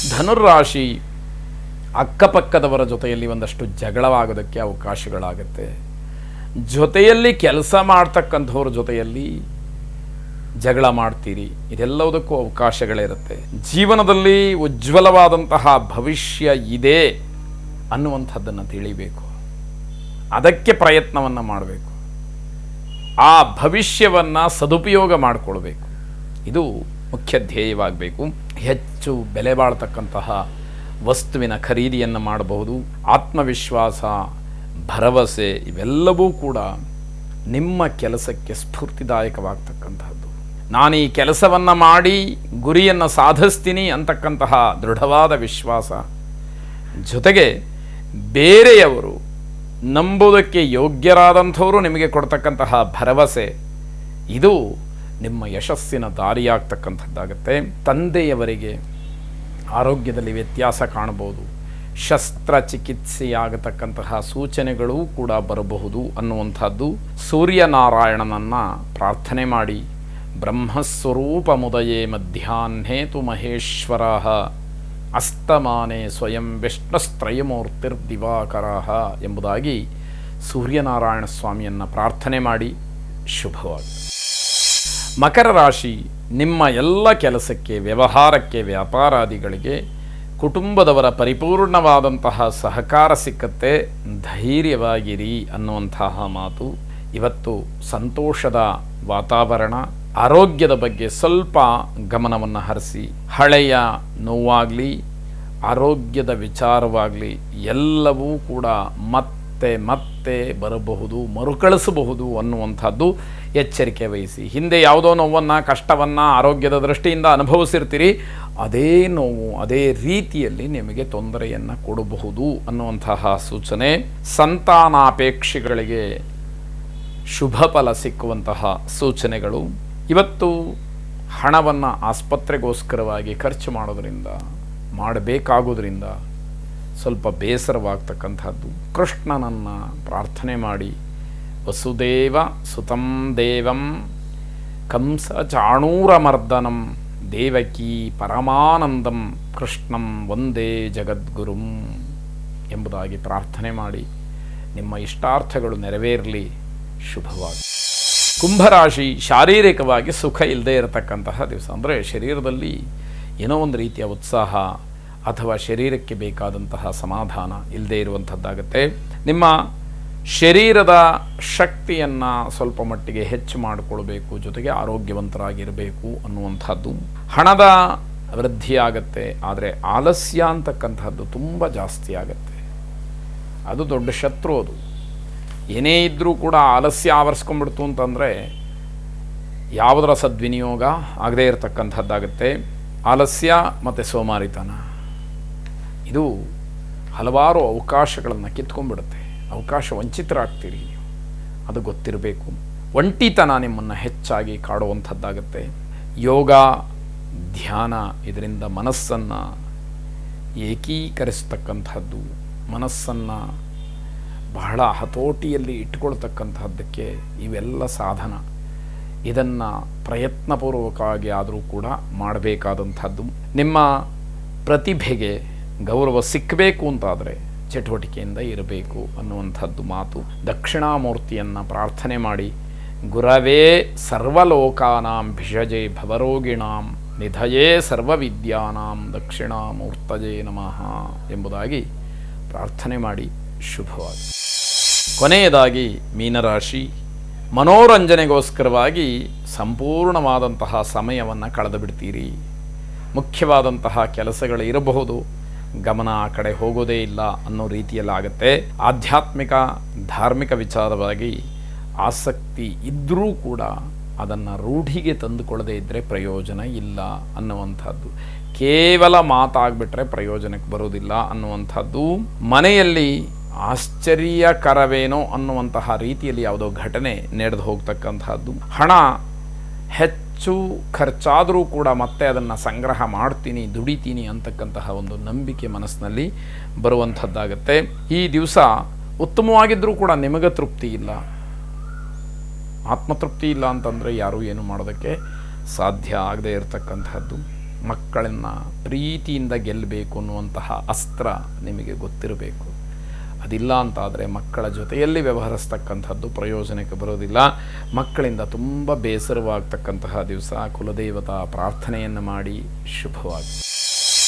ಧನುರ್ರಾಶಿ ಅಕ್ಕಪಕ್ಕದವರ ಜೊತೆಯಲ್ಲಿ ಒಂದಷ್ಟು ಜಗಳವಾಗೋದಕ್ಕೆ ಅವಕಾಶಗಳಾಗುತ್ತೆ. ಜೊತೆಯಲ್ಲಿ ಕೆಲಸ ಮಾಡ್ತಕ್ಕಂಥವ್ರ ಜೊತೆಯಲ್ಲಿ ಜಗಳ ಮಾಡ್ತೀರಿ, ಇದೆಲ್ಲದಕ್ಕೂ ಅವಕಾಶಗಳಿರುತ್ತೆ. ಜೀವನದಲ್ಲಿ ಉಜ್ವಲವಾದಂತಹ ಭವಿಷ್ಯ ಇದೆ ಅನ್ನುವಂಥದ್ದನ್ನು ತಿಳಿಬೇಕು, ಅದಕ್ಕೆ ಪ್ರಯತ್ನವನ್ನು ಮಾಡಬೇಕು, ಆ ಭವಿಷ್ಯವನ್ನು ಸದುಪಯೋಗ ಮಾಡಿಕೊಳ್ಬೇಕು. ಇದು ಮುಖ್ಯ ಧ್ಯೇಯವಾಗಬೇಕು. ಹೆಚ್ಚು ಬೆಲೆ ಬಾಳ್ತಕ್ಕಂತಹ ವಸ್ತುವಿನ ಖರೀದಿಯನ್ನು ಮಾಡಬಹುದು. ಆತ್ಮವಿಶ್ವಾಸ, ಭರವಸೆ ಇವೆಲ್ಲವೂ ಕೂಡ ನಿಮ್ಮ ಕೆಲಸಕ್ಕೆ ಸ್ಫೂರ್ತಿದಾಯಕವಾಗ್ತಕ್ಕಂಥದ್ದು. ನಾನು ಈ ಕೆಲಸವನ್ನು ಮಾಡಿ ಗುರಿಯನ್ನು ಸಾಧಿಸ್ತೀನಿ ಅಂತಕ್ಕಂತಹ ದೃಢವಾದ ವಿಶ್ವಾಸ, ಜೊತೆಗೆ ಬೇರೆಯವರು ನಂಬುವುದಕ್ಕೆ ಯೋಗ್ಯರಾದಂಥವರು ನಿಮಗೆ ಕೊಡ್ತಕ್ಕಂತಹ ಭರವಸೆ, ಇದು ನಿಮ್ಮ ಯಶಸ್ಸಿನ ದಾರಿಯಾಗ್ತಕ್ಕಂಥದ್ದಾಗುತ್ತೆ. ತಂದೆಯವರಿಗೆ ಆರೋಗ್ಯದಲ್ಲಿ ವ್ಯತ್ಯಾಸ ಕಾಣಬಹುದು, ಶಸ್ತ್ರಚಿಕಿತ್ಸೆಯಾಗತಕ್ಕಂತಹ ಸೂಚನೆಗಳೂ ಕೂಡ ಬರಬಹುದು ಅನ್ನುವಂಥದ್ದು. ಸೂರ್ಯನಾರಾಯಣನನ್ನು ಪ್ರಾರ್ಥನೆ ಮಾಡಿ, ಬ್ರಹ್ಮಸ್ವರೂಪ ಮುದಯೇ ಮಧ್ಯಾಹ್ನೇ ತು ಮಹೇಶ್ವರ ಅಸ್ತಮಾನೆ ಸ್ವಯಂ ವಿಷ್ಣುಸ್ತ್ರಯಮೂರ್ತಿರ್ದಿವಾಕರ ಎಂಬುದಾಗಿ ಸೂರ್ಯನಾರಾಯಣ ಸ್ವಾಮಿಯನ್ನು ಪ್ರಾರ್ಥನೆ ಮಾಡಿ ಶುಭವಾಗಿ. ಮಕರ ರಾಶಿ, ನಿಮ್ಮ ಎಲ್ಲ ಕೆಲಸಕ್ಕೆ, ವ್ಯವಹಾರಕ್ಕೆ, ವ್ಯಾಪಾರಾದಿಗಳಿಗೆ ಕುಟುಂಬದವರ ಪರಿಪೂರ್ಣವಾದಂತಹ ಸಹಕಾರ ಸಿಕ್ಕತ್ತೆ. ಧೈರ್ಯವಾಗಿರಿ ಅನ್ನುವಂತಹ ಮಾತು. ಇವತ್ತು ಸಂತೋಷದ ವಾತಾವರಣ. ಆರೋಗ್ಯದ ಬಗ್ಗೆ ಸ್ವಲ್ಪ ಗಮನವನ್ನು ಹರಿಸಿ. ಹಳೆಯ ನೋವಾಗಲಿ, ಆರೋಗ್ಯದ ವಿಚಾರವಾಗಲಿ ಎಲ್ಲವೂ ಕೂಡ ಮತ್ತೆ ಬರಬಹುದು, ಮರುಕಳಿಸಬಹುದು ಅನ್ನುವಂಥದ್ದು ಎಚ್ಚರಿಕೆ ವಹಿಸಿ. ಹಿಂದೆ ಯಾವುದೋ ನೋವನ್ನು, ಕಷ್ಟವನ್ನು ಆರೋಗ್ಯದ ದೃಷ್ಟಿಯಿಂದ ಅನುಭವಿಸಿರ್ತೀರಿ, ಅದೇ ನೋವು ಅದೇ ರೀತಿಯಲ್ಲಿ ನಿಮಗೆ ತೊಂದರೆಯನ್ನು ಕೊಡಬಹುದು ಅನ್ನುವಂತಹ ಸೂಚನೆ. ಸಂತಾನಾಪೇಕ್ಷೆಗಳಿಗೆ ಶುಭ ಫಲ ಸಿಕ್ಕುವಂತಹ ಸೂಚನೆಗಳು. ಇವತ್ತು ಹಣವನ್ನು ಆಸ್ಪತ್ರೆಗೋಸ್ಕರವಾಗಿ ಖರ್ಚು ಮಾಡಬೇಕಾಗೋದ್ರಿಂದ ಸ್ವಲ್ಪ ಬೇಸರವಾಗ್ತಕ್ಕಂಥದ್ದು. ಕೃಷ್ಣನನ್ನು ಪ್ರಾರ್ಥನೆ ಮಾಡಿ, ವಸುದೇವ ಸುತಂ ದೇವಂ ಕಂಸ ಚಾಣೂರಮರ್ದನಂ ದೇವಕೀ ಪರಮಾನಂದಂ ಕೃಷ್ಣಂ ವಂದೇ ಜಗದ್ಗುರುಂ ಎಂಬುದಾಗಿ ಪ್ರಾರ್ಥನೆ ಮಾಡಿ ನಿಮ್ಮ ಇಷ್ಟಾರ್ಥಗಳು ನೆರವೇರಲಿ. ಶುಭವಾಗಿ. ಕುಂಭರಾಶಿ, ಶಾರೀರಿಕವಾಗಿ ಸುಖ ಇಲ್ಲದೆ ಇರತಕ್ಕಂತಹ ದಿವಸ. ಅಂದರೆ ಶರೀರದಲ್ಲಿ ಏನೋ ಒಂದು ರೀತಿಯ ಉತ್ಸಾಹ ಅಥವಾ ಶರೀರಕ್ಕೆ ಬೇಕಾದಂತಹ ಸಮಾಧಾನ ಇಲ್ಲದೆ ಇರುವಂಥದ್ದಾಗುತ್ತೆ. ನಿಮ್ಮ ಶರೀರದ ಶಕ್ತಿಯನ್ನು ಸ್ವಲ್ಪ ಮಟ್ಟಿಗೆ ಹೆಚ್ಚು ಮಾಡಿಕೊಳ್ಬೇಕು, ಜೊತೆಗೆ ಆರೋಗ್ಯವಂತರಾಗಿರಬೇಕು ಅನ್ನುವಂಥದ್ದು. ಹಣದ ವೃದ್ಧಿಯಾಗತ್ತೆ, ಆದರೆ ಆಲಸ್ಯ ಅಂತಕ್ಕಂಥದ್ದು ತುಂಬ ಜಾಸ್ತಿ ಆಗುತ್ತೆ. ಅದು ದೊಡ್ಡ ಶತ್ರು. ಅದು ಏನೇ ಇದ್ದರೂ ಕೂಡ ಆಲಸ್ಯ ಆವರಿಸ್ಕೊಂಡ್ಬಿಡ್ತು ಅಂತಂದರೆ ಯಾವುದರ ಸದ್ವಿನಿಯೋಗ ಆಗದೇ ಇರತಕ್ಕಂಥದ್ದಾಗುತ್ತೆ. ಆಲಸ್ಯ ಮತ್ತು ಸೋಮಾರಿತನ ಇದು ಹಲವಾರು ಅವಕಾಶಗಳನ್ನು ಕಿತ್ಕೊಂಡ್ಬಿಡುತ್ತೆ. ಅವಕಾಶ ವಂಚಿತರಾಗ್ತೀರಿ, ಅದು ಗೊತ್ತಿರಬೇಕು. ಒಂಟಿತನ ನಿಮ್ಮನ್ನು ಹೆಚ್ಚಾಗಿ ಕಾಡುವಂಥದ್ದಾಗುತ್ತೆ. ಯೋಗ, ಧ್ಯಾನ ಇದರಿಂದ ಮನಸ್ಸನ್ನು ಏಕೀಕರಿಸ್ತಕ್ಕಂಥದ್ದು, ಮನಸ್ಸನ್ನು ಬಹಳ ಹತೋಟಿಯಲ್ಲಿ ಇಟ್ಕೊಳ್ತಕ್ಕಂಥದ್ದಕ್ಕೆ ಇವೆಲ್ಲ ಸಾಧನ. ಇದನ್ನು ಪ್ರಯತ್ನಪೂರ್ವಕವಾಗಿ ಆದರೂ ಕೂಡ ಮಾಡಬೇಕಾದಂಥದ್ದು. ನಿಮ್ಮ ಪ್ರತಿಭೆಗೆ ಗೌರವ ಸಿಕ್ಕಬೇಕು ಅಂತಾದರೆ ಚಟುವಟಿಕೆಯಿಂದ ಇರಬೇಕು ಅನ್ನುವಂಥದ್ದು ಮಾತು. ದಕ್ಷಿಣಾಮೂರ್ತಿಯನ್ನು ಪ್ರಾರ್ಥನೆ ಮಾಡಿ, ಗುರವೇ ಸರ್ವಲೋಕಾನಾಂ ಭಿಷಜೆ ಭವರೋಗಿಣಾಂ ನಿಧಯೇ ಸರ್ವವಿದ್ಯಾನಾಂ ದಕ್ಷಿಣಾಮೂರ್ತಜೇ ನಮಃ ಎಂಬುದಾಗಿ ಪ್ರಾರ್ಥನೆ ಮಾಡಿ ಶುಭವಾಗಿ. ಕೊನೆಯದಾಗಿ ಮೀನರಾಶಿ, ಮನೋರಂಜನೆಗೋಸ್ಕರವಾಗಿ ಸಂಪೂರ್ಣವಾದಂತಹ ಸಮಯವನ್ನು ಕಳೆದು ಬಿಡ್ತೀರಿ. ಮುಖ್ಯವಾದಂತಹ ಕೆಲಸಗಳು ಇರಬಹುದು, ಗಮನ ಆ ಕಡೆ ಹೋಗೋದೇ ಇಲ್ಲ ಅನ್ನೋ ರೀತಿಯಲ್ಲಾಗುತ್ತೆ. ಆಧ್ಯಾತ್ಮಿಕ ಧಾರ್ಮಿಕ ವಿಚಾರವಾಗಿ ಆಸಕ್ತಿ ಇದ್ದರೂ ಕೂಡ ಅದನ್ನು ರೂಢಿಗೆ ತಂದುಕೊಳ್ಳದೇ ಇದ್ದರೆ ಪ್ರಯೋಜನ ಇಲ್ಲ ಅನ್ನುವಂಥದ್ದು. ಕೇವಲ ಮಾತಾಗ್ಬಿಟ್ರೆ ಪ್ರಯೋಜನಕ್ಕೆ ಬರೋದಿಲ್ಲ ಅನ್ನುವಂಥದ್ದು. ಮನೆಯಲ್ಲಿ ಆಶ್ಚರ್ಯಕರವೇನೋ ಅನ್ನುವಂತಹ ರೀತಿಯಲ್ಲಿ ಯಾವುದೋ ಘಟನೆ ನಡೆದು ಹೋಗ್ತಕ್ಕಂಥದ್ದು. ಹಣ ಹೆಚ್ಚು ಖರ್ಚಾದರೂ ಕೂಡ ಮತ್ತೆ ಅದನ್ನು ಸಂಗ್ರಹ ಮಾಡ್ತೀನಿ, ದುಡಿತೀನಿ ಅಂತಕ್ಕಂತಹ ಒಂದು ನಂಬಿಕೆ ಮನಸ್ಸಿನಲ್ಲಿ ಬರುವಂಥದ್ದಾಗತ್ತೆ. ಈ ದಿವಸ ಉತ್ತಮವಾಗಿದ್ದರೂ ಕೂಡ ನಿಮಗೆ ತೃಪ್ತಿ ಇಲ್ಲ, ಆತ್ಮತೃಪ್ತಿ ಇಲ್ಲ ಅಂತಂದರೆ ಯಾರೂ ಏನು ಮಾಡೋದಕ್ಕೆ ಸಾಧ್ಯ ಆಗದೇ ಇರತಕ್ಕಂಥದ್ದು. ಮಕ್ಕಳನ್ನು ಪ್ರೀತಿಯಿಂದ ಗೆಲ್ಲಬೇಕು ಅನ್ನುವಂತಹ ಅಸ್ತ್ರ ನಿಮಗೆ ಗೊತ್ತಿರಬೇಕು. ಅದಿಲ್ಲ ಅಂತಾದರೆ ಮಕ್ಕಳ ಜೊತೆಯಲ್ಲಿ ವ್ಯವಹರಿಸ್ತಕ್ಕಂಥದ್ದು ಪ್ರಯೋಜನಕ್ಕೆ ಬರೋದಿಲ್ಲ. ಮಕ್ಕಳಿಂದ ತುಂಬ ಬೇಸರವಾಗ್ತಕ್ಕಂತಹ ದಿವಸ. ಕುಲದೇವತಾ ಪ್ರಾರ್ಥನೆಯನ್ನು ಮಾಡಿ. ಶುಭವಾಗಿ.